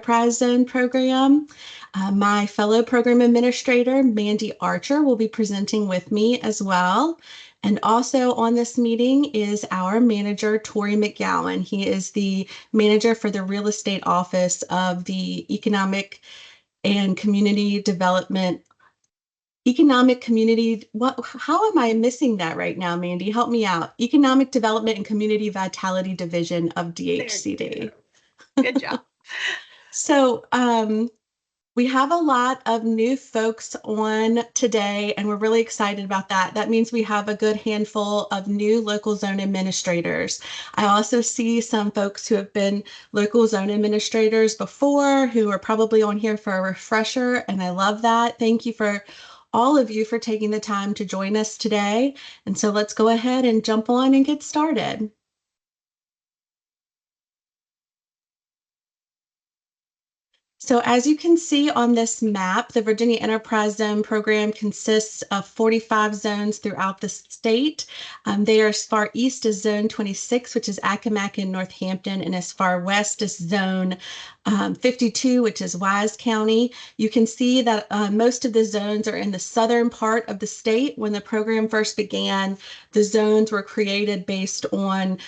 Enterprise Zone program. My fellow program administrator, Mandy Archer, will be presenting with me as well. And also on this meeting is our manager, Tori McGowan. He is the manager for the real estate office of the and Community Development how am I missing that right now, Mandy? Help me out. Economic Development and Community Vitality Division of DHCD. Good job. So we have a lot of new folks on today, and we're really excited about that. That means we have a good handful of new local zone administrators. I also see some folks who have been local zone administrators before who are probably on here for a refresher, and I love that. Thank you for all of you for taking the time to join us today. And so let's go ahead and jump on and get started. So as you can see on this map, the Virginia Enterprise Zone program consists of 45 zones throughout the state. They are as far east as Zone 26, which is Accomack and Northampton, and as far west as Zone 52, which is Wise County. You can see that most of the zones are in the southern part of the state. When the program first began, the zones were created based on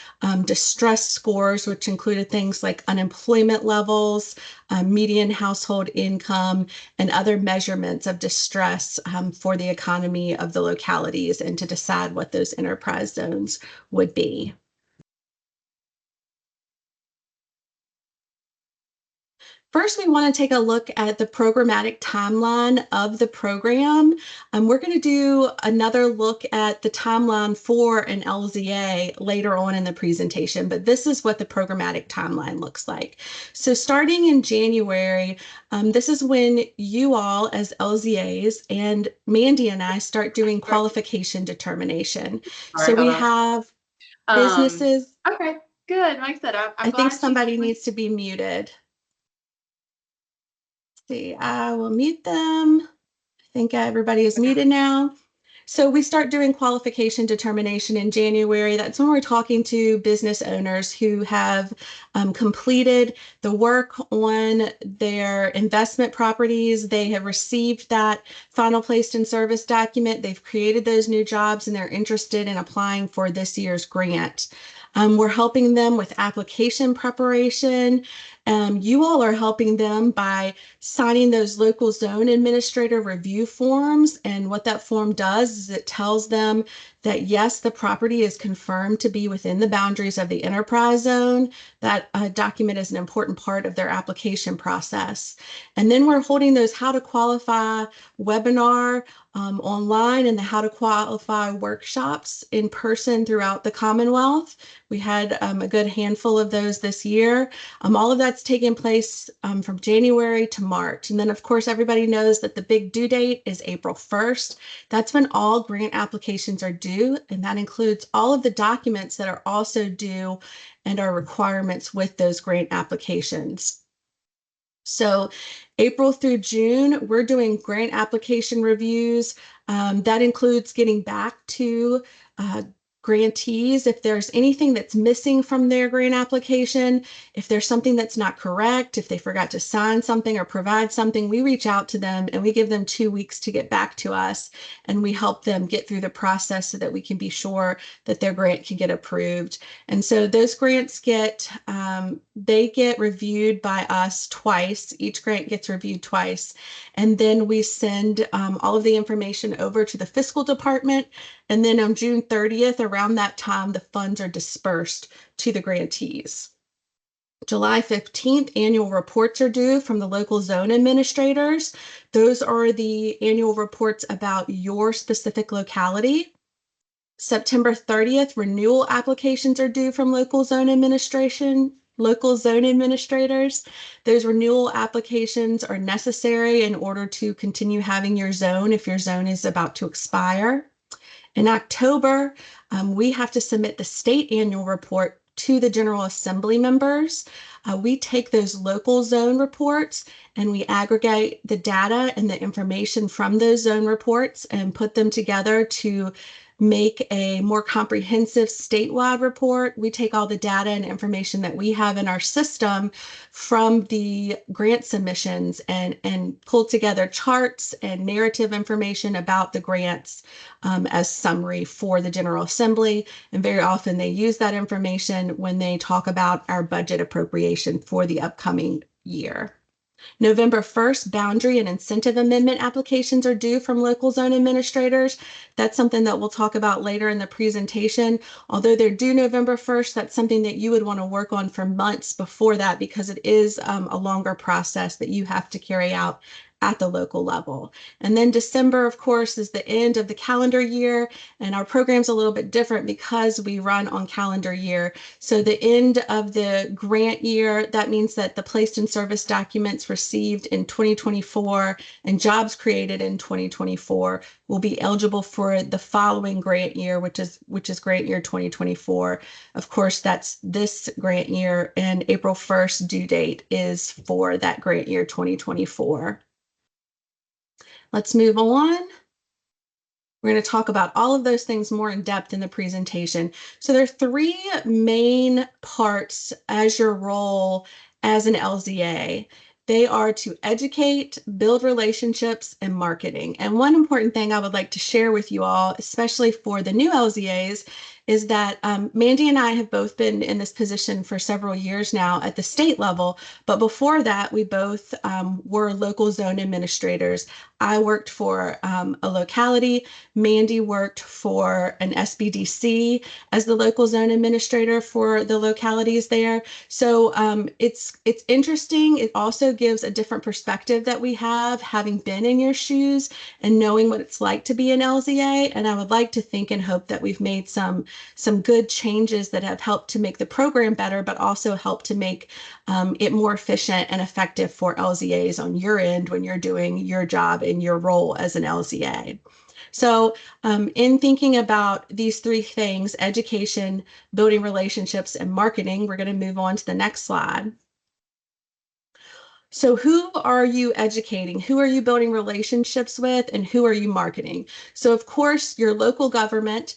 distress scores, which included things like unemployment levels, median household income, and other measurements of distress for the economy of the localities, and to decide what those enterprise zones would be. First, we want to take a look at the programmatic timeline of the program. We're going to do another look at the timeline for an LZA later on in the presentation, but this is what the programmatic timeline looks like. So starting in January, this is when you all as LZAs and Mandy and I start doing qualification determination. So we have businesses. Okay, good. Like I said, I think somebody needs to be muted. See, I will mute them. I think everybody is muted now. So we start doing qualification determination in January. That's when we're talking to business owners who have completed the work on their investment properties. They have received that final placed in service document. They've created those new jobs and they're interested in applying for this year's grant. We're helping them with application preparation. You all are helping them by signing those local zone administrator review forms. And what that form does is it tells them that yes, the property is confirmed to be within the boundaries of the enterprise zone. That document is an important part of their application process. And then we're holding those how to qualify webinar online, and the how to qualify workshops in person throughout the Commonwealth. We had a good handful of those this year. All of that's taking place from January to March. And then of course, everybody knows that the big due date is April 1st. That's when all grant applications are due. And that includes all of the documents that are also due and are requirements with those grant applications. So April through June, we're doing grant application reviews. That includes getting back to grantees if there's anything that's missing from their grant application, if there's something that's not correct, if they forgot to sign something or provide something, we reach out to them and we give them 2 weeks to get back to us, and we help them get through the process so that we can be sure that their grant can get approved. And so those grants they get reviewed by us twice. Each grant gets reviewed twice. And then we send all of the information over to the fiscal department. And then on June 30th, around that time, the funds are dispersed to the grantees. July 15th, annual reports are due from the local zone administrators. Those are the annual reports about your specific locality. September 30th, renewal applications are due from local zone administrators. Those renewal applications are necessary in order to continue having your zone if your zone is about to expire. In October, we have to submit the state annual report to the General Assembly members. We take those local zone reports and we aggregate the data and the information from those zone reports and put them together to make a more comprehensive statewide report. We take all the data and information that we have in our system from the grant submissions and pull together charts and narrative information about the grants as summary for the General Assembly. And very often they use that information when they talk about our budget appropriation for the upcoming year. November 1st, boundary and incentive amendment applications are due from local zone administrators. That's something that we'll talk about later in the presentation. Although they're due November 1st, that's something that you would want to work on for months before that because it is a longer process that you have to carry out at the local level. And then December, of course, is the end of the calendar year, and our program's a little bit different because we run on calendar year. So the end of the grant year, that means that the placed in service documents received in 2024 and jobs created in 2024 will be eligible for the following grant year, which is grant year 2024. Of course, that's this grant year, and April 1st due date is for that grant year 2024. Let's move on. We're going to talk about all of those things more in depth in the presentation. So there are three main parts as your role as an LZA. They are to educate, build relationships, and marketing. And one important thing I would like to share with you all, especially for the new LZAs, is that Mandy and I have both been in this position for several years now at the state level. But before that, we both were local zone administrators. I worked for a locality. Mandy worked for an SBDC as the local zone administrator for the localities there. So it's interesting. It also gives a different perspective that we have, having been in your shoes and knowing what it's like to be an LZA. And I would like to think and hope that we've made some good changes that have helped to make the program better, but also help to make it more efficient and effective for LZAs on your end when you're doing your job in your role as an LZA. So in thinking about these three things, education, building relationships, and marketing, we're going to move on to the next slide. So who are you educating? Who are you building relationships with? And who are you marketing? So of course, your local government,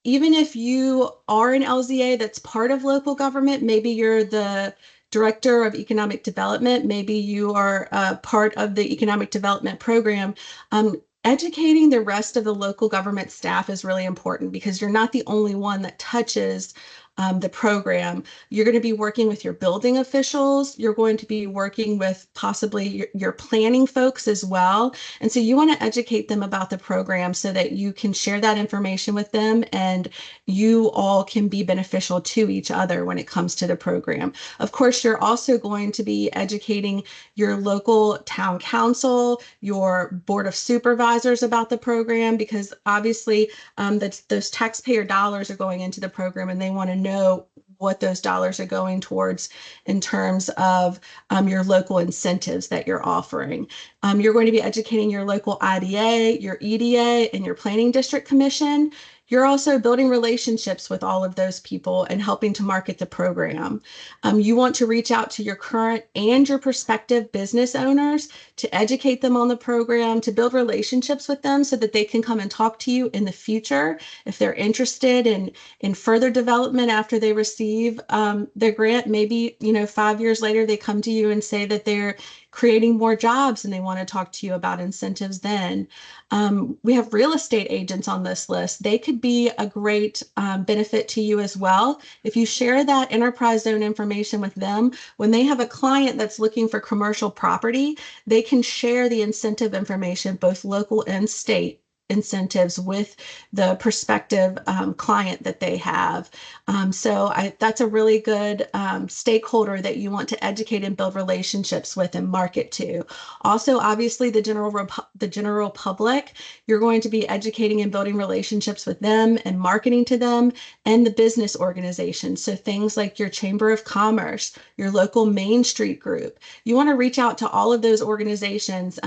even if you are an LZA that's part of local government, maybe you're the director of economic development, maybe you are part of the economic development program, educating the rest of the local government staff is really important because you're not the only one that touches the program. You're going to be working with your building officials. You're going to be working with possibly your planning folks as well. And so you want to educate them about the program so that you can share that information with them and you all can be beneficial to each other when it comes to the program. Of course, you're also going to be educating your local town council, your board of supervisors about the program, because obviously those taxpayer dollars are going into the program and they want to know what those dollars are going towards in terms of your local incentives that you're offering. You're going to be educating your local IDA, your EDA, and your planning district commission. You're also building relationships with all of those people and helping to market the program. You want to reach out to your current and your prospective business owners to educate them on the program, to build relationships with them so that they can come and talk to you in the future if they're interested in further development after they receive their grant. Maybe 5 years later they come to you and say that they're creating more jobs and they want to talk to you about incentives then. We have real estate agents on this list. They could be a great benefit to you as well. If you share that enterprise zone information with them, when they have a client that's looking for commercial property, they can share the incentive information, both local and state incentives, with the prospective client that they have. So that's a really good stakeholder that you want to educate and build relationships with and market to. Also, obviously, the general public, you're going to be educating and building relationships with them and marketing to them, and the business organizations. So things like your Chamber of Commerce, your local Main Street group. You want to reach out to all of those organizations.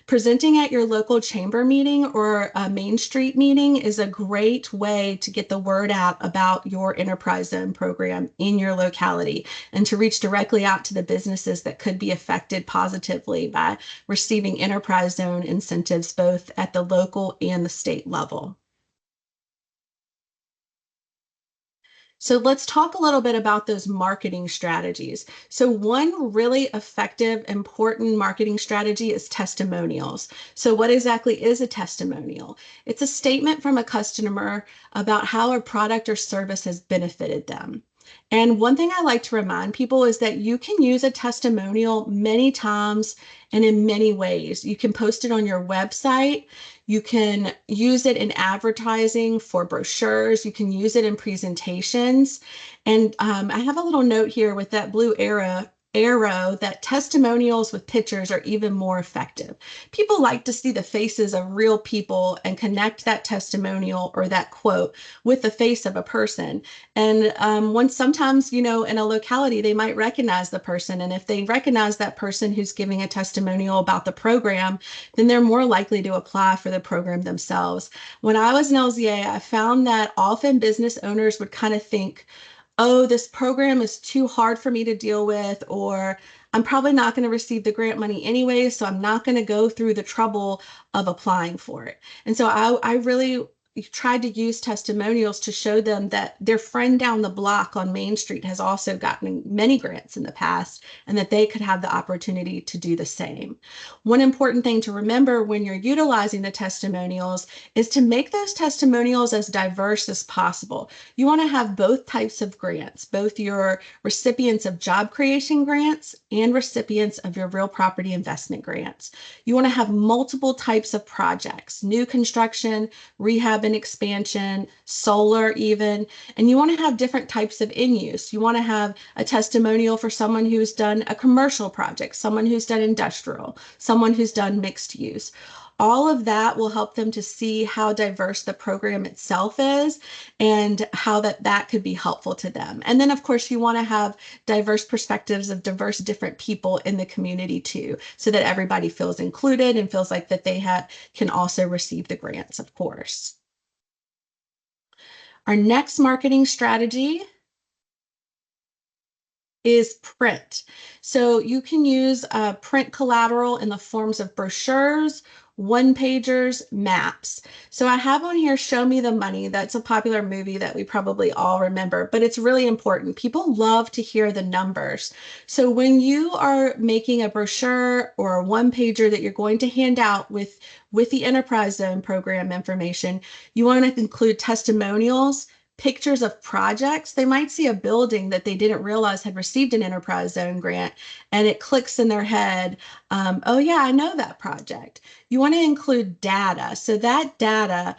Presenting at your local chamber meeting or a Main Street meeting is a great way to get the word out about your enterprise zone program in your locality and to reach directly out to the businesses that could be affected positively by receiving enterprise zone incentives both at the local and the state level. So let's talk a little bit about those marketing strategies. So one really effective, important marketing strategy is testimonials. So what exactly is a testimonial? It's a statement from a customer about how a product or service has benefited them. And one thing I like to remind people is that you can use a testimonial many times and in many ways. You can post it on your website. You can use it in advertising for brochures. You can use it in presentations. And I have a little note here with that blue arrow that testimonials with pictures are even more effective. People like to see the faces of real people and connect that testimonial or that quote with the face of a person. And once sometimes, in a locality, they might recognize the person. And if they recognize that person who's giving a testimonial about the program, then they're more likely to apply for the program themselves. When I was in LZA, I found that often business owners would kind of think, oh, this program is too hard for me to deal with, or I'm probably not going to receive the grant money anyway, so I'm not going to go through the trouble of applying for it. And so I really tried to use testimonials to show them that their friend down the block on Main Street has also gotten many grants in the past and that they could have the opportunity to do the same. One important thing to remember when you're utilizing the testimonials is to make those testimonials as diverse as possible. You want to have both types of grants, both your recipients of job creation grants and recipients of your real property investment grants. You want to have multiple types of projects, new construction, rehab and expansion, solar even, and you want to have different types of in use. You want to have a testimonial for someone who's done a commercial project, someone who's done industrial, someone who's done mixed use. All of that will help them to see how diverse the program itself is and how that could be helpful to them. And then, of course, you want to have diverse perspectives of diverse different people in the community too, so that everybody feels included and feels like that they can also receive the grants, of course. Our next marketing strategy is print. So you can use print collateral in the forms of brochures, one-pagers, maps. So I have on here Show Me the Money. That's a popular movie that we probably all remember, but it's really important. People love to hear the numbers. So when you are making a brochure or a one-pager that you're going to hand out with the Enterprise Zone program information, you want to include testimonials, pictures of projects. They might see a building that they didn't realize had received an Enterprise Zone grant, and it clicks in their head, oh yeah, I know that project. You want to include data. So that data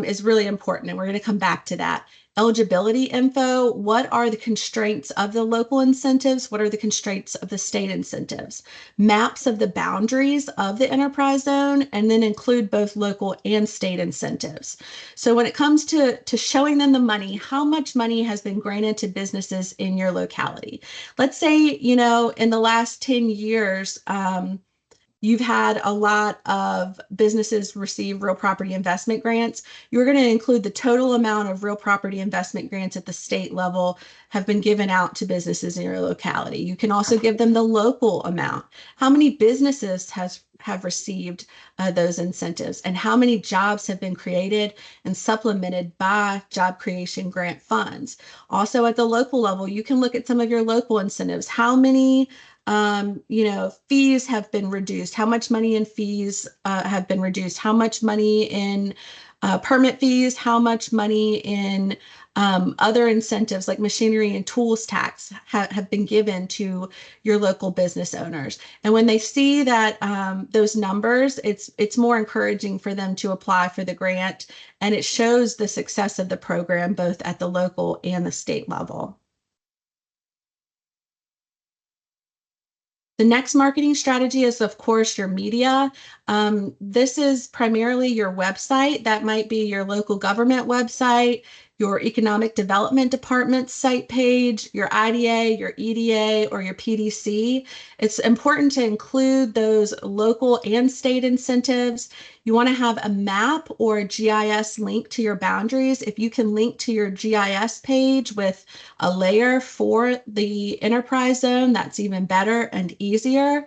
is really important, and we're going to come back to that. Eligibility info, what are the constraints of the local incentives? What are the constraints of the state incentives? Maps of the boundaries of the enterprise zone, and then include both local and state incentives. So when it comes to showing them the money, how much money has been granted to businesses in your locality? Let's say, in the last 10 years, you've had a lot of businesses receive real property investment grants. You're going to include the total amount of real property investment grants at the state level have been given out to businesses in your locality. You can also give them the local amount. How many businesses have received those incentives, and how many jobs have been created and supplemented by job creation grant funds? Also at the local level, you can look at some of your local incentives. How many fees have been reduced, how much money in fees have been reduced, how much money in permit fees, how much money in other incentives like machinery and tools tax have been given to your local business owners. And when they see that those numbers, it's more encouraging for them to apply for the grant, and it shows the success of the program both at the local and the state level. The next marketing strategy is, of course, your media. This is primarily your website. That might be your local government website, your economic development department site page, your IDA, your EDA, or your PDC. It's important to include those local and state incentives. You want to have a map or a GIS link to your boundaries. If you can link to your GIS page with a layer for the enterprise zone, that's even better and easier.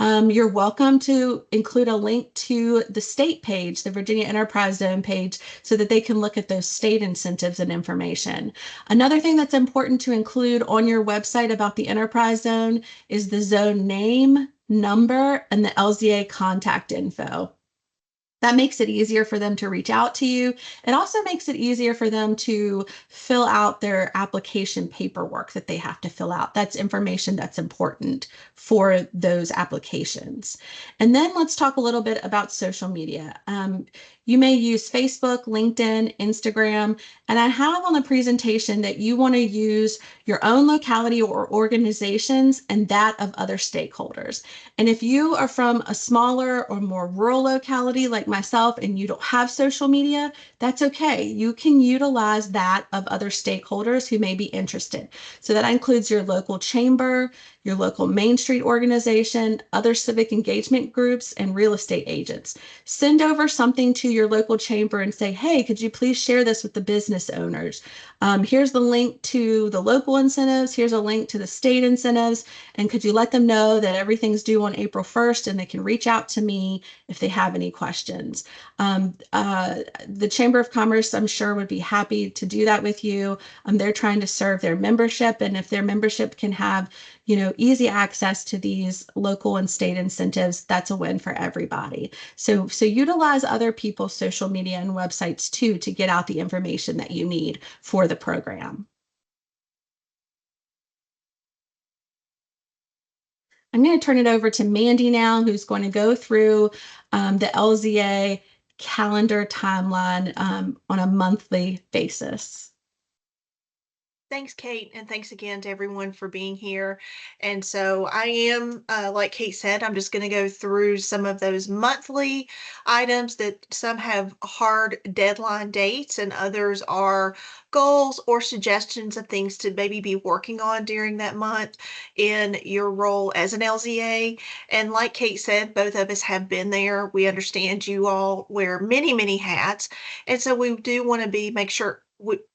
You're welcome to include a link to the state page, the Virginia Enterprise Zone page, so that they can look at those state incentives and information. Another thing that's important to include on your website about the Enterprise Zone is the zone name, number, and the LZA contact info. That makes it easier for them to reach out to you. It also makes it easier for them to fill out their application paperwork that they have to fill out. That's information that's important for those applications. And then let's talk a little bit about social media. You may use Facebook, LinkedIn, Instagram, and I have on the presentation that you want to use your own locality or organizations and that of other stakeholders. And if you are from a smaller or more rural locality like myself and you don't have social media, that's okay. You can utilize that of other stakeholders who may be interested. So that includes your local chamber, your local Main Street organization, other civic engagement groups, and real estate agents. Send over something to your local chamber and say, hey, could you please share this with the business owners? Here's the link to the local incentives. Here's a link to the state incentives. And could you let them know that everything's due on April 1st and they can reach out to me if they have any questions? The Chamber of Commerce, I'm sure, would be happy to do that with you. They're trying to serve their membership. And if their membership can have easy access to these local and state incentives, that's a win for everybody. So utilize other people's social media and websites too to get out the information that you need for the program. I'm going to turn it over to Mandy now, who's going to go through the LZA calendar timeline on a monthly basis. Thanks, Kate, and thanks again to everyone for being here. And so I am, like Kate said, I'm just going to go through some of those monthly items that some have hard deadline dates and others are goals or suggestions of things to maybe be working on during that month in your role as an LZA. And like Kate said, both of us have been there. We understand you all wear many, many hats. And so we do want to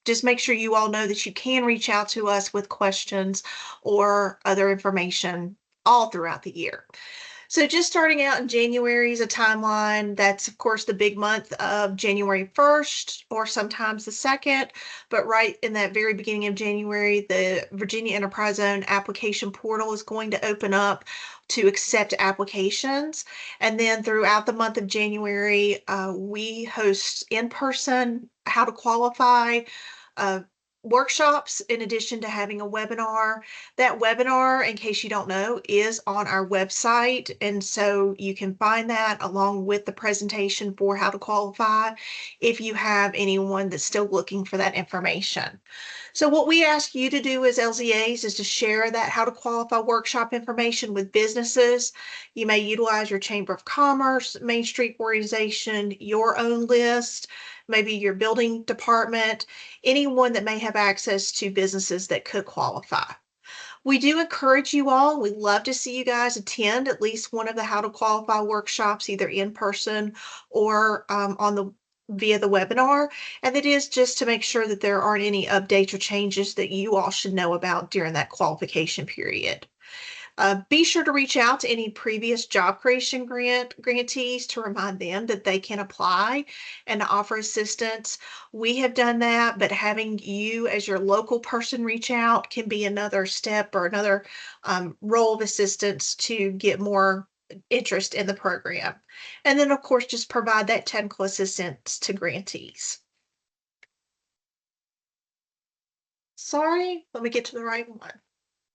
just make sure you all know that you can reach out to us with questions or other information all throughout the year. So just starting out in January is a timeline. That's, of course, the big month of January 1st or sometimes the 2nd. But right in that very beginning of January, the Virginia Enterprise Zone application portal is going to open up to accept applications. And then throughout the month of January, we host in-person how to qualify uh, workshops in addition to having a webinar. That webinar, in case you don't know, is on our website. And so you can find that along with the presentation for how to qualify if you have anyone that's still looking for that information. So what we ask you to do as LZAs is to share that how to qualify workshop information with businesses. You may utilize your Chamber of Commerce, Main Street organization, your own list, maybe your building department, anyone that may have access to businesses that could qualify. We do encourage you all. We'd love to see you guys attend at least one of the how to qualify workshops, either in person or via the webinar. And that is just to make sure that there aren't any updates or changes that you all should know about during that qualification period. Be sure to reach out to any previous job creation grantees to remind them that they can apply and offer assistance. We have done that, but having you as your local person reach out can be another step or another role of assistance to get more interest in the program. And then, of course, just provide that technical assistance to grantees. Sorry, let me get to the right one.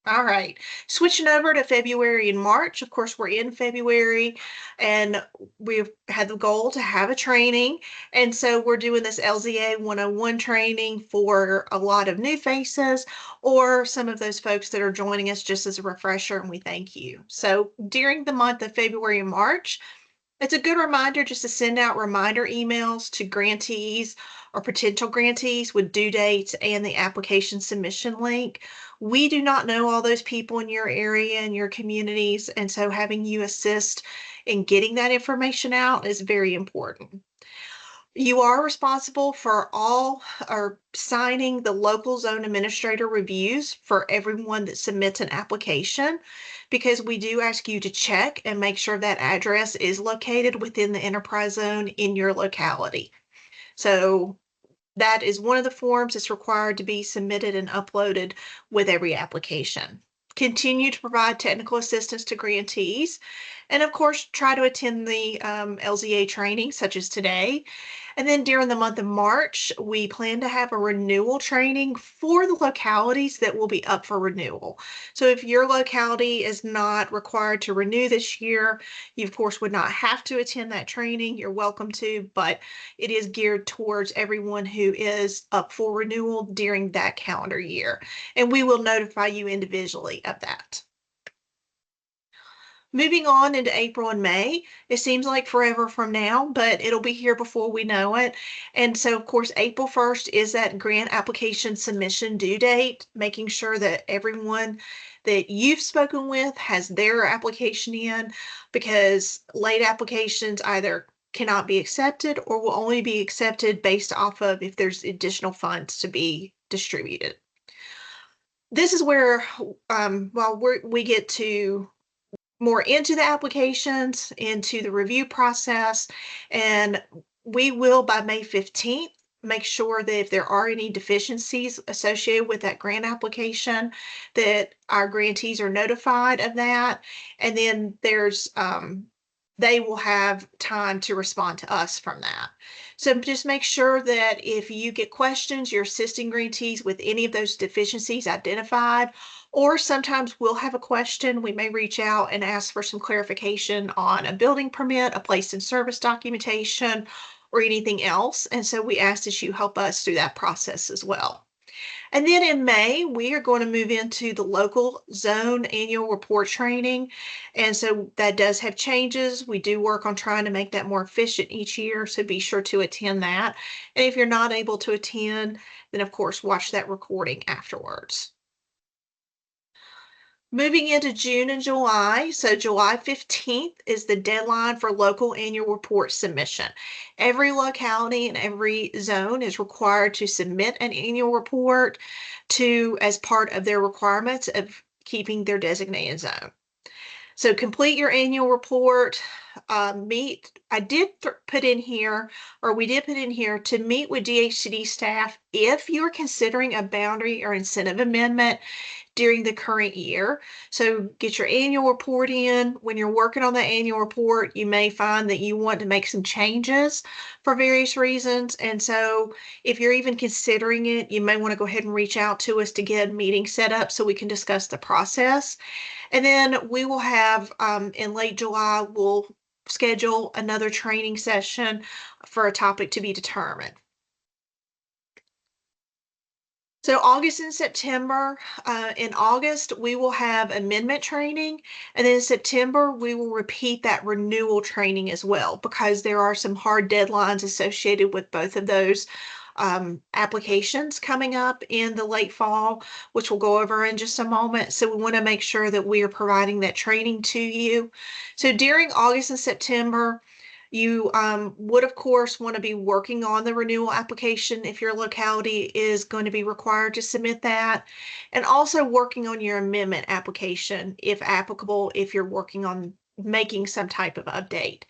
All right, switching over to February and March. Of course, we're in February and we've had the goal to have a training. And so we're doing this LZA 101 training for a lot of new faces or some of those folks that are joining us just as a refresher, and we thank you. So during the month of February and March, it's a good reminder just to send out reminder emails to grantees or potential grantees with due dates and the application submission link. We do not know all those people in your area and your communities, and so having you assist in getting that information out is very important. You are responsible for all or signing the local zone administrator reviews for everyone that submits an application, because we do ask you to check and make sure that address is located within the enterprise zone in your locality. So that is one of the forms that's required to be submitted and uploaded with every application. Continue to provide technical assistance to grantees, and of course, try to attend the LZA training such as today. And then during the month of March, we plan to have a renewal training for the localities that will be up for renewal. So if your locality is not required to renew this year, you of course would not have to attend that training. You're welcome to, but it is geared towards everyone who is up for renewal during that calendar year. And we will notify you individually of that. Moving on into April and May, it seems like forever from now, but it'll be here before we know it. And so, of course, April 1st is that grant application submission due date, making sure that everyone that you've spoken with has their application in, because late applications either cannot be accepted or will only be accepted based off of if there's additional funds to be distributed. This is where, while we get to more into the applications, into the review process, and we will by May 15th make sure that if there are any deficiencies associated with that grant application, that our grantees are notified of that. And then they will have time to respond to us from that. So just make sure that if you get questions, you're assisting grantees with any of those deficiencies identified. Or sometimes we'll have a question, we may reach out and ask for some clarification on a building permit, a place in service documentation, or anything else. And so we ask that you help us through that process as well. And then in May, we are going to move into the local zone annual report training. And so that does have changes. We do work on trying to make that more efficient each year. So be sure to attend that. And if you're not able to attend, then of course, watch that recording afterwards. Moving into June and July, so July 15th is the deadline for local annual report submission. Every locality and every zone is required to submit an annual report as part of their requirements of keeping their designated zone. So complete your annual report. I did put in here, or we did put in here, to meet with DHCD staff if you're considering a boundary or incentive amendment during the current year. So get your annual report in. When you're working on the annual report, you may find that you want to make some changes for various reasons. And so if you're even considering it, you may want to go ahead and reach out to us to get a meeting set up so we can discuss the process. And then we will have, in late July, we'll schedule another training session for a topic to be determined. So August and September, in August, we will have amendment training. And then in September, we will repeat that renewal training as well, because there are some hard deadlines associated with both of those applications coming up in the late fall, which we'll go over in just a moment. So we want to make sure that we are providing that training to you. So during August and September, you would, of course, want to be working on the renewal application if your locality is going to be required to submit that, and also working on your amendment application, if applicable, if you're working on making some type of update.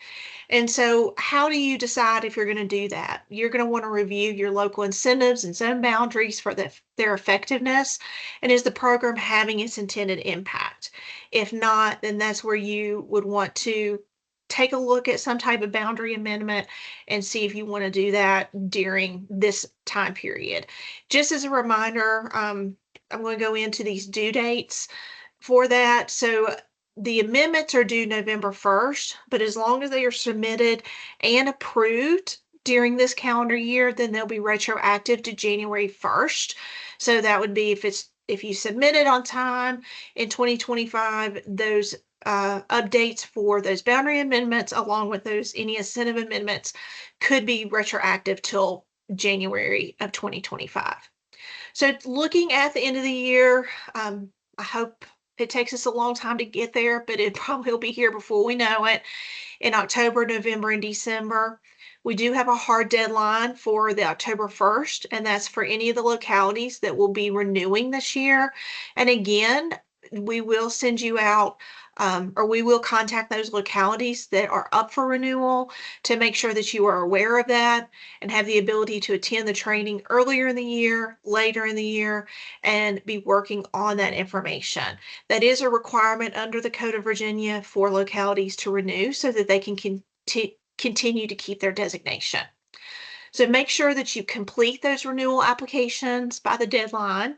And so how do you decide if you're going to do that? You're going to want to review your local incentives and zone boundaries for their effectiveness, and is the program having its intended impact? If not, then that's where you would want to take a look at some type of boundary amendment and see if you want to do that during this time period. Just as a reminder, I'm going to go into these due dates for that. So the amendments are due November 1st, but as long as they are submitted and approved during this calendar year, then they'll be retroactive to January 1st. So that would be if you submit it on time in 2025, those updates for those boundary amendments, along with any incentive amendments, could be retroactive till January of 2025. So looking at the end of the year, I hope It takes us a long time to get there, but it probably will be here before we know it in October, November, and December. We do have a hard deadline for the October 1st, and that's for any of the localities that will be renewing this year. And again, we will send you out, or we will contact those localities that are up for renewal to make sure that you are aware of that and have the ability to attend the training earlier in the year, later in the year, and be working on that information. That is a requirement under the Code of Virginia for localities to renew so that they can continue to keep their designation. So make sure that you complete those renewal applications by the deadline.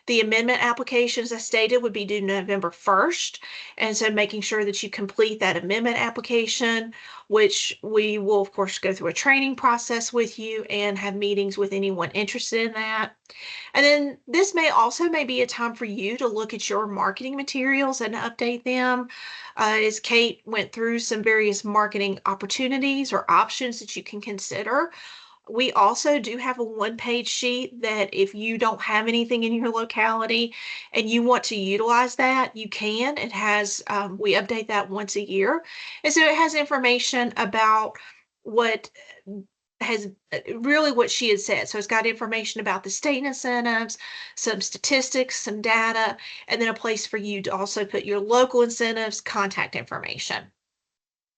The amendment application, as I stated, would be due November 1st. And so making sure that you complete that amendment application, which we will, of course, go through a training process with you and have meetings with anyone interested in that. And then this may be a time for you to look at your marketing materials and update them. As Kate went through some various marketing opportunities or options that you can consider. We also do have a one-page sheet that if you don't have anything in your locality and you want to utilize that, you can. It has, we update that once a year. And so it has information about what has really what she had said. So it's got information about the state incentives, some statistics, some data, and then a place for you to also put your local incentives, contact information.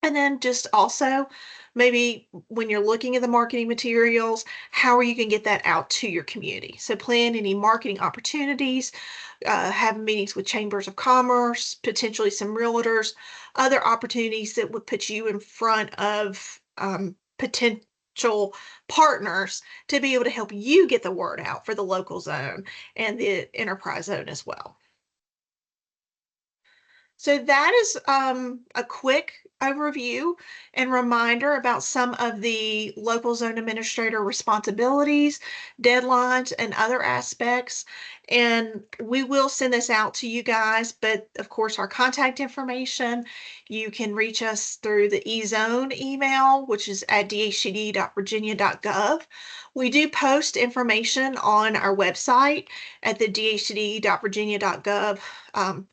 And then just also maybe when you're looking at the marketing materials, how are you going to get that out to your community? So plan any marketing opportunities, have meetings with chambers of commerce, potentially some realtors, other opportunities that would put you in front of potential partners to be able to help you get the word out for the local zone and the enterprise zone as well. So that is a quick overview and reminder about some of the local zone administrator responsibilities, deadlines, and other aspects. And we will send this out to you guys, but of course, our contact information, you can reach us through the eZone email, which is at dhcd.virginia.gov. We do post information on our website at the dhcd.virginia.gov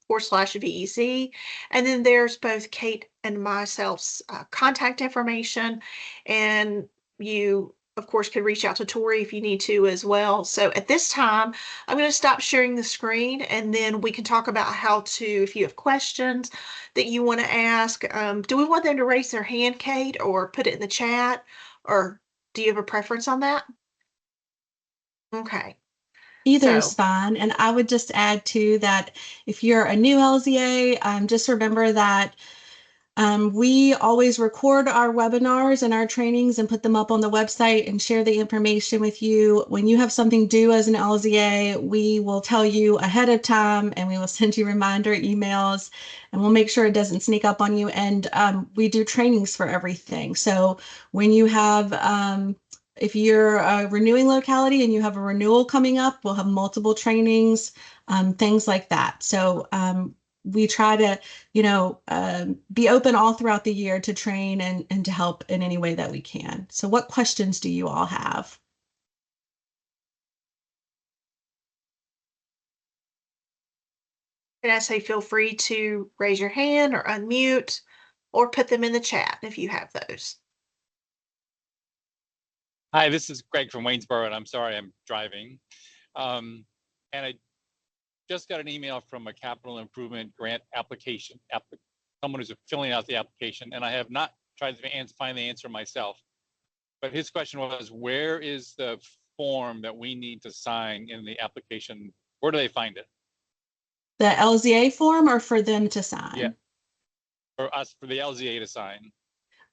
/VEC. And then there's both Kate and myself's contact information. And you, of course, could reach out to Tori if you need to as well. So at this time, I'm going to stop sharing the screen and then we can talk about how to, if you have questions that you want to ask. Do we want them to raise their hand, Kate, or put it in the chat? Or do you have a preference on that? Okay. Either is So fine. And I would just add too that if you're a new LZA, just remember that we always record our webinars and our trainings and put them up on the website and share the information with you. When you have something due as an LZA, we will tell you ahead of time and we will send you reminder emails and we'll make sure it doesn't sneak up on you. And we do trainings for everything. So when you have, if you're a renewing locality and you have a renewal coming up, we'll have multiple trainings, things like that. So we try to, be open all throughout the year to train and to help in any way that we can. So what questions do you all have? and I say feel free to raise your hand or unmute or put them in the chat if you have those. Hi, this is Greg from Waynesboro, and I'm sorry I'm driving. And I just got an email from a capital improvement grant application, someone who's filling out the application, and I have not tried to find the answer myself. But his question was, where is the form that we need to sign in the application? Where do they find it? The LZA form or for them to sign? Yeah, for us, for the LZA to sign.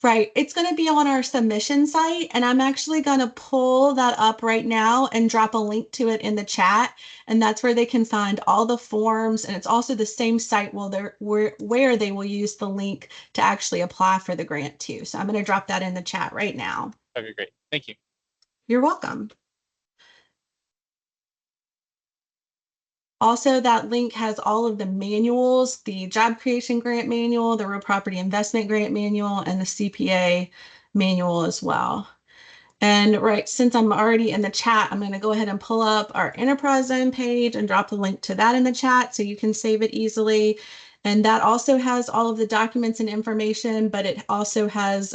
Right. It's going to be on our submission site, and I'm actually going to pull that up right now and drop a link to it in the chat. And that's where they can find all the forms. And it's also the same site where they will use the link to actually apply for the grant too. So I'm going to drop that in the chat right now. Okay, great. Thank you. You're welcome. Also, that link has all of the manuals, the job creation grant manual, the real property investment grant manual, and the CPA manual as well. And right, since I'm already in the chat, I'm going to go ahead and pull up our Enterprise Zone page and drop the link to that in the chat so you can save it easily. And that also has all of the documents and information, but it also has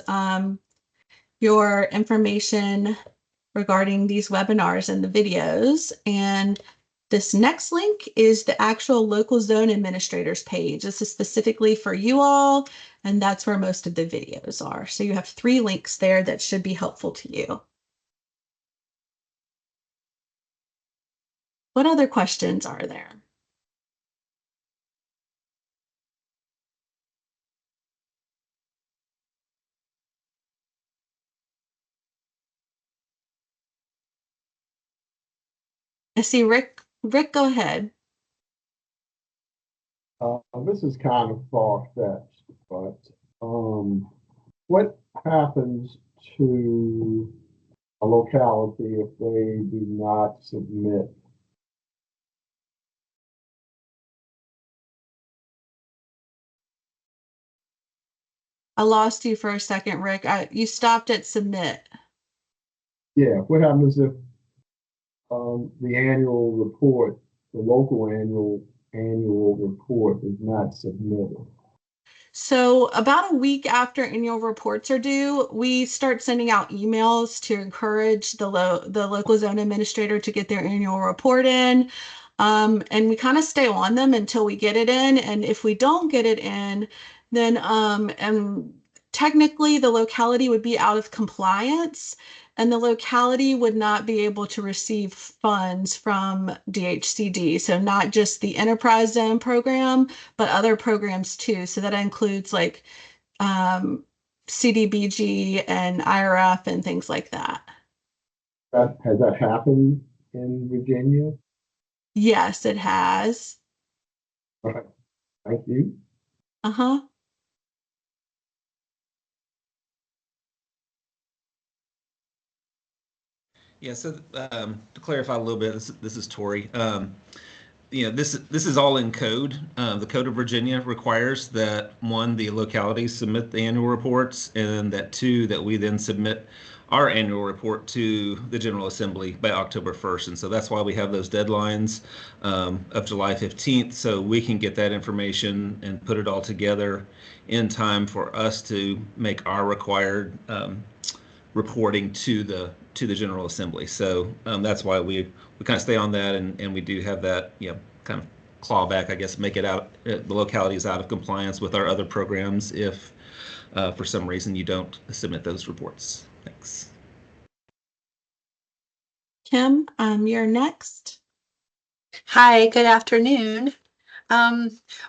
your information regarding these webinars and the videos. And this next link is the actual local zone administrators page. This is specifically for you all, and that's where most of the videos are. So you have 3 links there that should be helpful to you. What other questions are there? I see Rick. Rick, go ahead. This is kind of far-fetched, but what happens to a locality if they do not submit? I lost you for a second, Rick. You stopped at submit. Yeah, what happens if the annual report, the local annual report is not submitted? So about a week after annual reports are due, we start sending out emails to encourage the local zone administrator to get their annual report in. And we kind of stay on them until we get it in. And if we don't get it in, then and technically the locality would be out of compliance, and the locality would not be able to receive funds from DHCD. So not just the Enterprise Zone program, but other programs too. So that includes like CDBG and IRF and things like that. Has that happened in Virginia? Yes, it has. All right, thank you. Uh-huh. Yeah, so to clarify a little bit, this is Tori. This is all in code. The Code of Virginia requires that, 1, the localities submit the annual reports, and that 2, that we then submit our annual report to the General Assembly by October 1st. And so that's why we have those deadlines of July 15th, so we can get that information and put it all together in time for us to make our required reporting to the General Assembly. So that's why we kind of stay on that, and we do have that, kind of claw back, I guess, make it out, the locality is out of compliance with our other programs if for some reason you don't submit those reports. Thanks. Kim, you're next. Hi, good afternoon.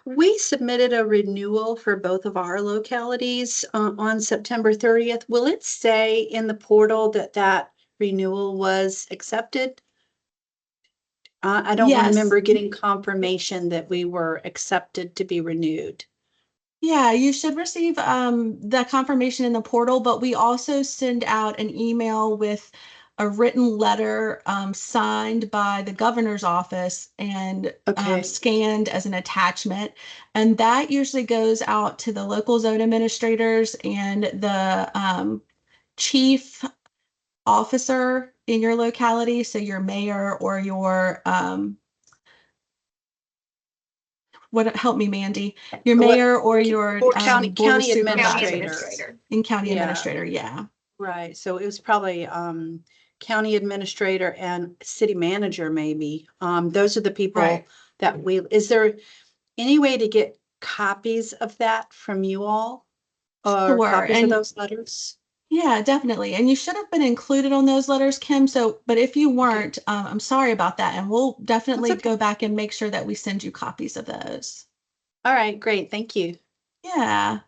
We submitted a renewal for both of our localities on September 30th. Will it say in the portal that renewal was accepted? I don't Yes. remember getting confirmation that we were accepted to be renewed. Yeah, you should receive the confirmation in the portal, but we also send out an email with a written letter signed by the governor's office and Okay. scanned as an attachment. And that usually goes out to the local zone administrators and the chief officer in your locality, so your mayor or your help me, Mandy, your mayor or your Or county board of administrator. supervisors and county Yeah. administrator. Yeah. Right, so it was probably county administrator and city manager maybe. Those are the people Right. that is there any way to get copies of that from you all? Or Sure, copies of and- those letters? Yeah, definitely. And you should have been included on those letters, Kim. So, but if you weren't, I'm sorry about that. And we'll definitely That's okay. go back and make sure that we send you copies of those. All right, great, thank you. Yeah.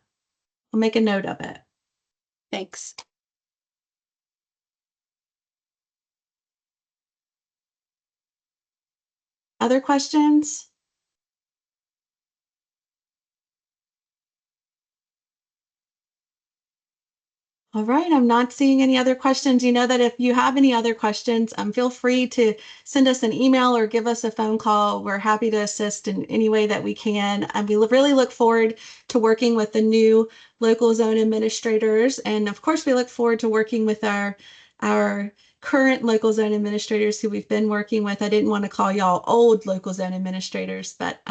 I'll make a note of it. Thanks. Other questions? All right, I'm not seeing any other questions. You know that if you have any other questions, feel free to send us an email or give us a phone call. We're happy to assist in any way that we can. And we really look forward to working with the new local zone administrators. And of course, we look forward to working with our our current local zone administrators who we've been working with. I didn't want to call y'all old local zone administrators, but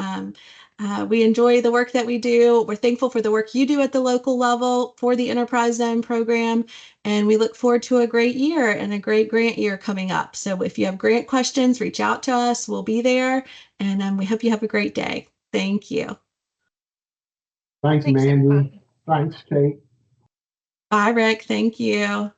we enjoy the work that we do. We're thankful for the work you do at the local level for the Enterprise Zone program, and we look forward to a great year and a great grant year coming up. So if you have grant questions, reach out to us. We'll be there, and we hope you have a great day. Thank you. Thanks, Thanks, Mandy. everybody. Thanks, Kate. Bye, Rick. Thank you.